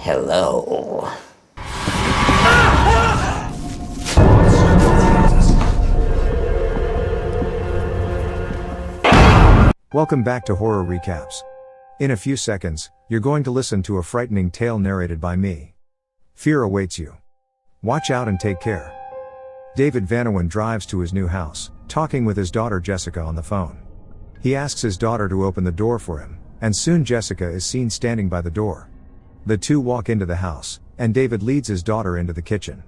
Hello. Welcome back to Horror Recaps. In a few seconds, you're going to listen to a frightening tale narrated by me. Fear awaits you. Watch out and take care. David Van Owen drives to his new house, talking with his daughter Jessica on the phone. He asks his daughter to open the door for him, and soon Jessica is seen standing by the door. The two walk into the house, and David leads his daughter into the kitchen.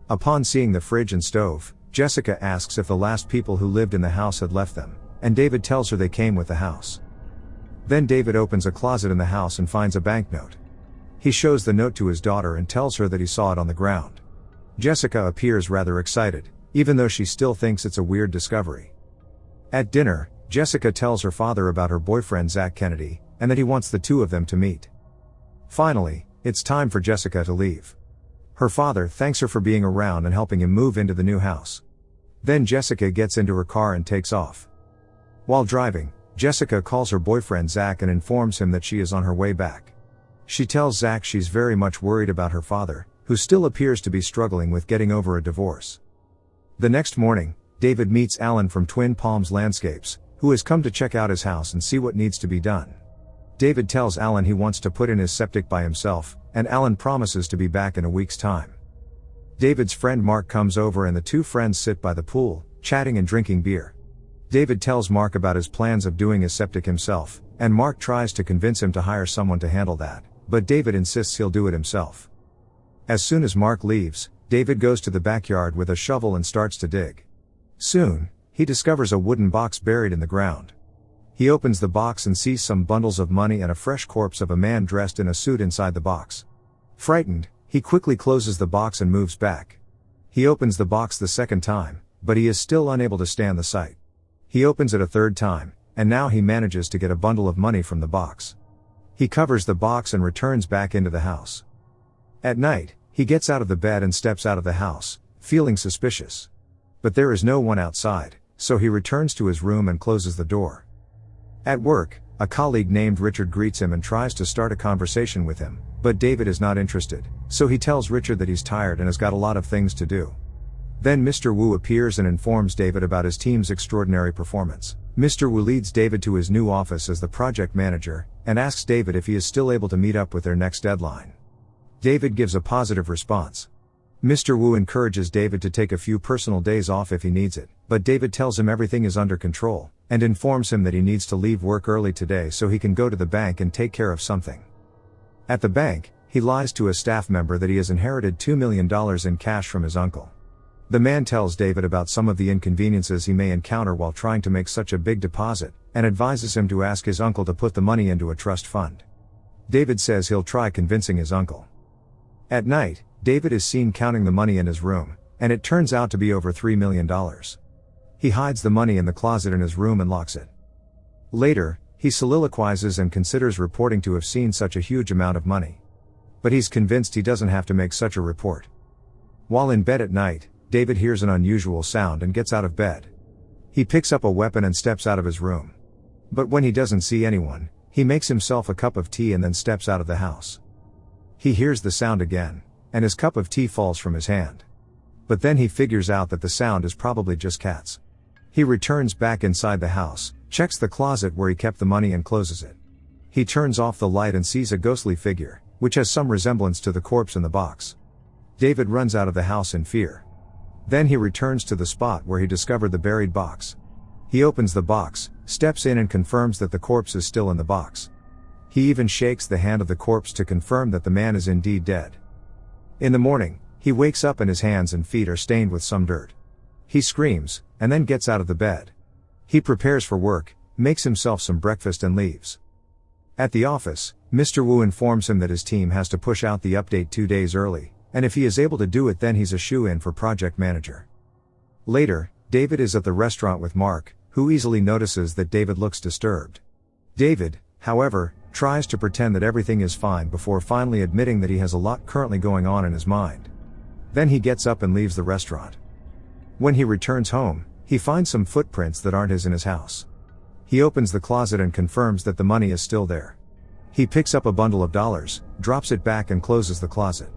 Upon seeing the fridge and stove, Jessica asks if the last people who lived in the house had left them, and David tells her they came with the house. Then David opens a closet in the house and finds a banknote. He shows the note to his daughter and tells her that he saw it on the ground. Jessica appears rather excited, even though she still thinks it's a weird discovery. At dinner, Jessica tells her father about her boyfriend Zach Kennedy, and that he wants the two of them to meet. Finally, it's time for Jessica to leave. Her father thanks her for being around and helping him move into the new house. Then Jessica gets into her car and takes off. While driving, Jessica calls her boyfriend Zach and informs him that she is on her way back. She tells Zach she's very much worried about her father, who still appears to be struggling with getting over a divorce. The next morning, David meets Alan from Twin Palms Landscapes, who has come to check out his house and see what needs to be done. David tells Alan he wants to put in his septic by himself, and Alan promises to be back in a week's time. David's friend Mark comes over and the two friends sit by the pool, chatting and drinking beer. David tells Mark about his plans of doing his septic himself, and Mark tries to convince him to hire someone to handle that, but David insists he'll do it himself. As soon as Mark leaves, David goes to the backyard with a shovel and starts to dig. Soon, he discovers a wooden box buried in the ground. He opens the box and sees some bundles of money and a fresh corpse of a man dressed in a suit inside the box. Frightened, he quickly closes the box and moves back. He opens the box the second time, but he is still unable to stand the sight. He opens it a third time, and now he manages to get a bundle of money from the box. He covers the box and returns back into the house. At night, he gets out of the bed and steps out of the house, feeling suspicious. But there is no one outside, so he returns to his room and closes the door. At work, a colleague named Richard greets him and tries to start a conversation with him, but David is not interested, so he tells Richard that he's tired and has got a lot of things to do. Then Mr. Wu appears and informs David about his team's extraordinary performance. Mr. Wu leads David to his new office as the project manager, and asks David if he is still able to meet up with their next deadline. David gives a positive response. Mr. Wu encourages David to take a few personal days off if he needs it, but David tells him everything is under control, and informs him that he needs to leave work early today so he can go to the bank and take care of something. At the bank, he lies to a staff member that he has inherited $2 million in cash from his uncle. The man tells David about some of the inconveniences he may encounter while trying to make such a big deposit, and advises him to ask his uncle to put the money into a trust fund. David says he'll try convincing his uncle. At night, David is seen counting the money in his room, and it turns out to be over $3 million. He hides the money in the closet in his room and locks it. Later, he soliloquizes and considers reporting to have seen such a huge amount of money. But he's convinced he doesn't have to make such a report. While in bed at night, David hears an unusual sound and gets out of bed. He picks up a weapon and steps out of his room. But when he doesn't see anyone, he makes himself a cup of tea and then steps out of the house. He hears the sound again, and his cup of tea falls from his hand. But then he figures out that the sound is probably just cats. He returns back inside the house, checks the closet where he kept the money and closes it. He turns off the light and sees a ghostly figure, which has some resemblance to the corpse in the box. David runs out of the house in fear. Then he returns to the spot where he discovered the buried box. He opens the box, steps in and confirms that the corpse is still in the box. He even shakes the hand of the corpse to confirm that the man is indeed dead. In the morning, he wakes up and his hands and feet are stained with some dirt. He screams, and then gets out of the bed. He prepares for work, makes himself some breakfast and leaves. At the office, Mr. Wu informs him that his team has to push out the update 2 days early, and if he is able to do it then he's a shoo-in for project manager. Later, David is at the restaurant with Mark, who easily notices that David looks disturbed. David, however, tries to pretend that everything is fine before finally admitting that he has a lot currently going on in his mind. Then he gets up and leaves the restaurant. When he returns home, he finds some footprints that aren't his in his house. He opens the closet and confirms that the money is still there. He picks up a bundle of dollars, drops it back and closes the closet.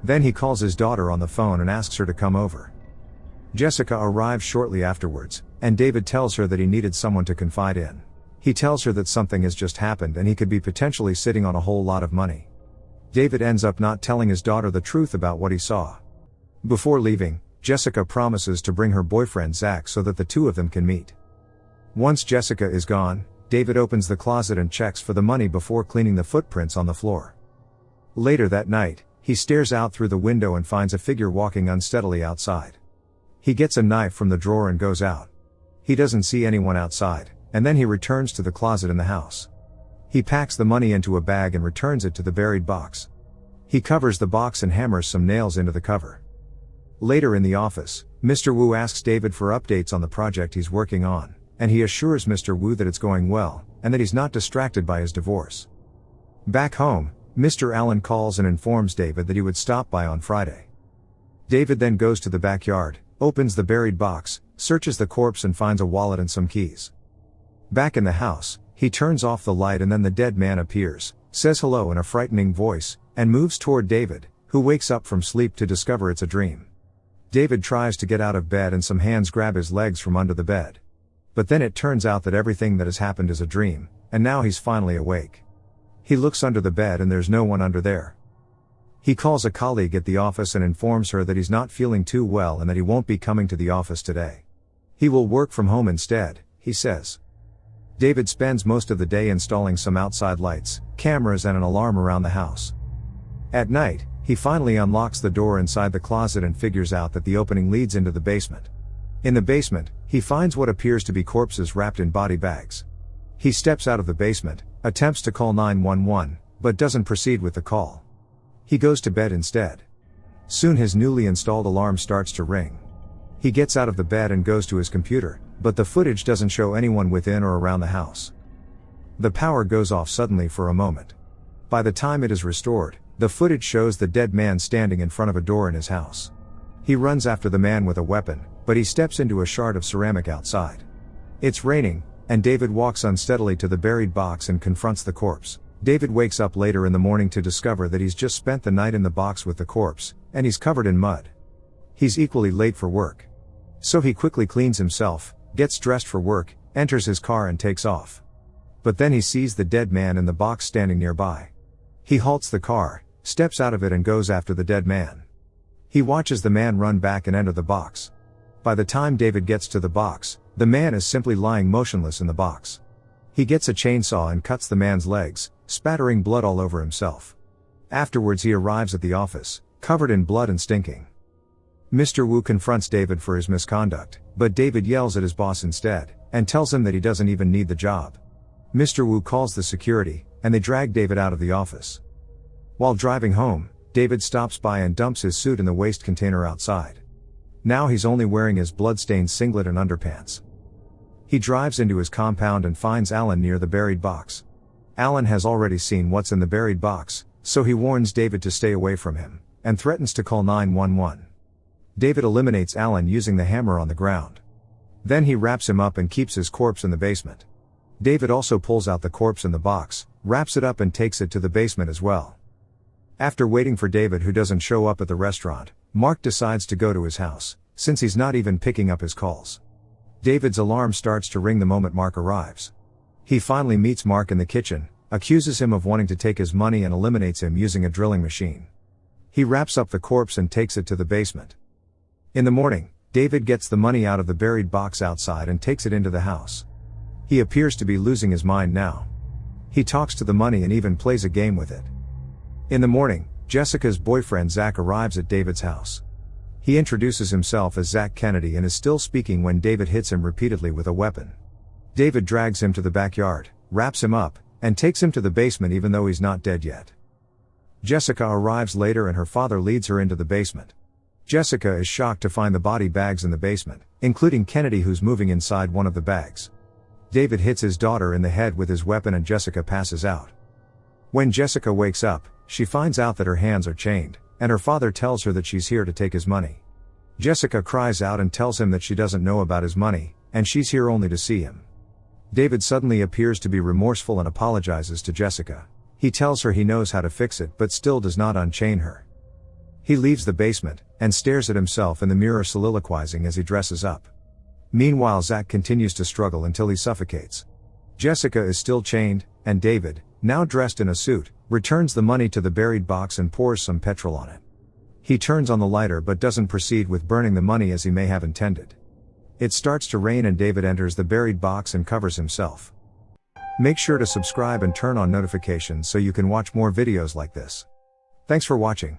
Then he calls his daughter on the phone and asks her to come over. Jessica arrives shortly afterwards, and David tells her that he needed someone to confide in. He tells her that something has just happened and he could be potentially sitting on a whole lot of money. David ends up not telling his daughter the truth about what he saw. Before leaving, Jessica promises to bring her boyfriend Zach so that the two of them can meet. Once Jessica is gone, David opens the closet and checks for the money before cleaning the footprints on the floor. Later that night, he stares out through the window and finds a figure walking unsteadily outside. He gets a knife from the drawer and goes out. He doesn't see anyone outside, and then he returns to the closet in the house. He packs the money into a bag and returns it to the buried box. He covers the box and hammers some nails into the cover. Later in the office, Mr. Wu asks David for updates on the project he's working on, and he assures Mr. Wu that it's going well, and that he's not distracted by his divorce. Back home, Mr. Allen calls and informs David that he would stop by on Friday. David then goes to the backyard, opens the buried box, searches the corpse and finds a wallet and some keys. Back in the house, he turns off the light and then the dead man appears, says hello in a frightening voice, and moves toward David, who wakes up from sleep to discover it's a dream. David tries to get out of bed and some hands grab his legs from under the bed. But then it turns out that everything that has happened is a dream, and now he's finally awake. He looks under the bed and there's no one under there. He calls a colleague at the office and informs her that he's not feeling too well and that he won't be coming to the office today. He will work from home instead, he says. David spends most of the day installing some outside lights, cameras and an alarm around the house. At night, he finally unlocks the door inside the closet and figures out that the opening leads into the basement. In the basement, he finds what appears to be corpses wrapped in body bags. He steps out of the basement, attempts to call 911, but doesn't proceed with the call. He goes to bed instead. Soon his newly installed alarm starts to ring. He gets out of the bed and goes to his computer, but the footage doesn't show anyone within or around the house. The power goes off suddenly for a moment. By the time it is restored, the footage shows the dead man standing in front of a door in his house. He runs after the man with a weapon, but he steps into a shard of ceramic outside. It's raining, and David walks unsteadily to the buried box and confronts the corpse. David wakes up later in the morning to discover that he's just spent the night in the box with the corpse, and he's covered in mud. He's equally late for work. So he quickly cleans himself, gets dressed for work, enters his car and takes off. But then he sees the dead man in the box standing nearby. He halts the car, steps out of it and goes after the dead man. He watches the man run back and enter the box. By the time David gets to the box, the man is simply lying motionless in the box. He gets a chainsaw and cuts the man's legs, spattering blood all over himself. Afterwards he arrives at the office, covered in blood and stinking. Mr. Wu confronts David for his misconduct, but David yells at his boss instead, and tells him that he doesn't even need the job. Mr. Wu calls the security, and they drag David out of the office. While driving home, David stops by and dumps his suit in the waste container outside. Now he's only wearing his blood-stained singlet and underpants. He drives into his compound and finds Alan near the buried box. Alan has already seen what's in the buried box, so he warns David to stay away from him, and threatens to call 911. David eliminates Alan using the hammer on the ground. Then he wraps him up and keeps his corpse in the basement. David also pulls out the corpse in the box, wraps it up and takes it to the basement as well. After waiting for David who doesn't show up at the restaurant, Mark decides to go to his house, since he's not even picking up his calls. David's alarm starts to ring the moment Mark arrives. He finally meets Mark in the kitchen, accuses him of wanting to take his money and eliminates him using a drilling machine. He wraps up the corpse and takes it to the basement. In the morning, David gets the money out of the buried box outside and takes it into the house. He appears to be losing his mind now. He talks to the money and even plays a game with it. In the morning, Jessica's boyfriend Zach arrives at David's house. He introduces himself as Zach Kennedy and is still speaking when David hits him repeatedly with a weapon. David drags him to the backyard, wraps him up, and takes him to the basement even though he's not dead yet. Jessica arrives later and her father leads her into the basement. Jessica is shocked to find the body bags in the basement, including Kennedy who's moving inside one of the bags. David hits his daughter in the head with his weapon and Jessica passes out. When Jessica wakes up, she finds out that her hands are chained, and her father tells her that she's here to take his money. Jessica cries out and tells him that she doesn't know about his money, and she's here only to see him. David suddenly appears to be remorseful and apologizes to Jessica. He tells her he knows how to fix it but still does not unchain her. He leaves the basement, and stares at himself in the mirror soliloquizing as he dresses up. Meanwhile, Zach continues to struggle until he suffocates. Jessica is still chained, and David, now dressed in a suit, returns the money to the buried box and pours some petrol on it. He turns on the lighter but doesn't proceed with burning the money as he may have intended. It starts to rain and David enters the buried box and covers himself. Make sure to subscribe and turn on notifications so you can watch more videos like this. Thanks for watching.